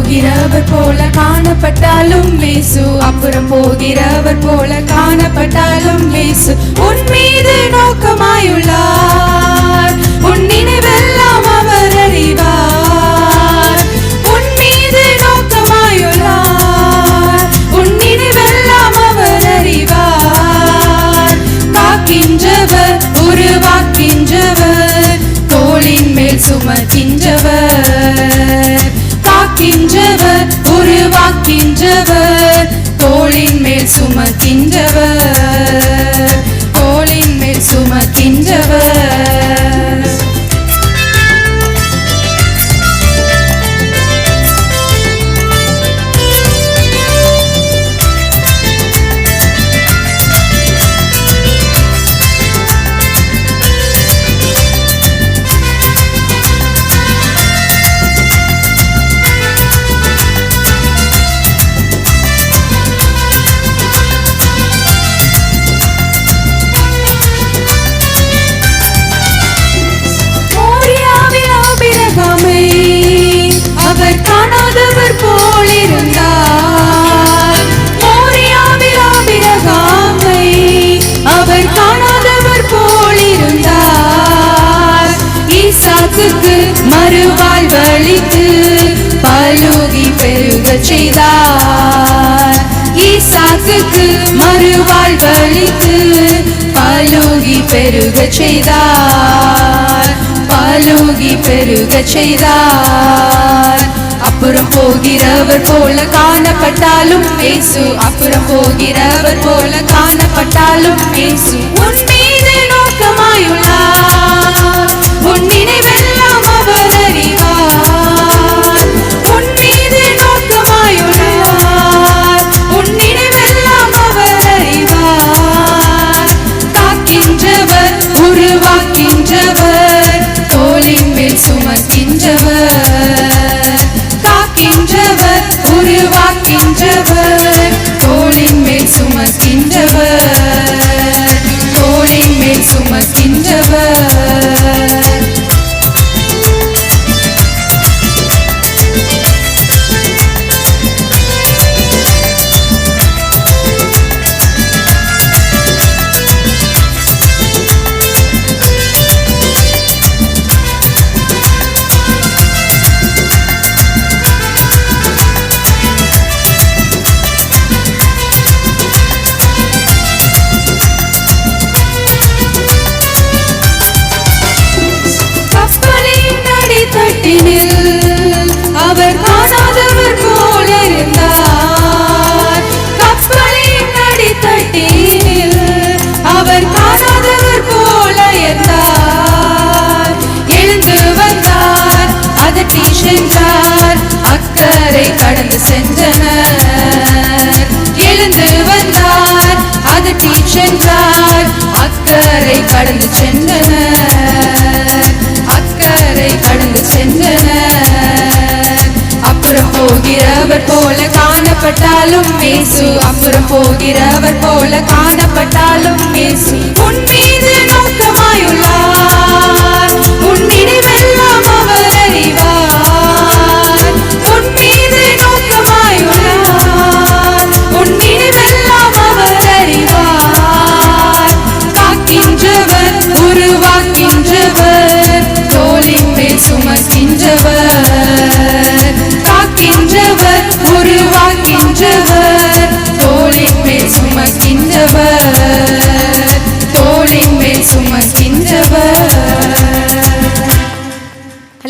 போகிறவர் போல காணப்பட்டாலும் இயேசு, அப்புறம் போகிறவர் போல காணப்பட்டாலும் இயேசு உன் மீது நோக்கமாயுள்ளார். உன் நினைவெல்லாம் அவர் அறிவார். உன் மீது நோக்கமாயுள்ளார். உன் நினைவெல்லாம் அவர் அறிவார். காக்கின்றவர், உருவாக்கின்றவர், தோளின் மேல் சுமக்கின்றவர். காக்கின்றவர், உருவாக்கின்றவர், தோளின் மேல் சுமக்கின்றவர். தோளின் மேல் சுமக்கின்றவர். அவர் காணாதவர் போல் இருந்தார். மோரியாவில் ஆபிரகாமை அவர் காணாதவர் போல் இருந்தார். ஈசாக்குக்கு மறுவாழ்வளித்து பலுகி பெருகச் செய்தார். ஈசாக்குக்கு மறுவாழ்வளித்து பலுகி பெருகச் செய்தார். பலுகி பெருகச் செய்தார். அப்புறம் போகிறவர் போல காணப்பட்டாலும் இயேசு, அப்புறம் போகிறவர் போல காணப்பட்டாலும் இயேசு உன் மீது நோக்கமாயுள்ளார். உன் நினைவெல்லாம் அவர் அறிவார். உன் மீது நோக்கமாயுள்ளார். உன் நினைவெல்லாம் அவர் அறிவார். காக்கின்றவர், உருவாக்கின்றவர், தோளின் மேல் சுமக்கின்றவர். காக்கின்றவர், உருவாக்கின்றவர், தோளின் மேல் சுமக்கின்றவர். தோளின் மேல் சுமக்கின்றவர். அவர் காணாதவர் போல இருந்தார். கப்பலின் அடித்தட்டில் அவர் காணாதவர் போல இருந்தார். எழுந்து வந்தார், அதட்டி சென்றார், அக்கறை கடந்து சென்றனர். எழுந்து வந்தார், அதட்டி சென்றார், அக்கறை கடந்து சென்றனர். அக்கறை கடந்து சென்றனர். அப்புறம் போகிறவர் போல காணப்பட்டாலும் இயேசு, அப்புறம் போகிறவர் போல காணப்பட்டாலும் இயேசு உன்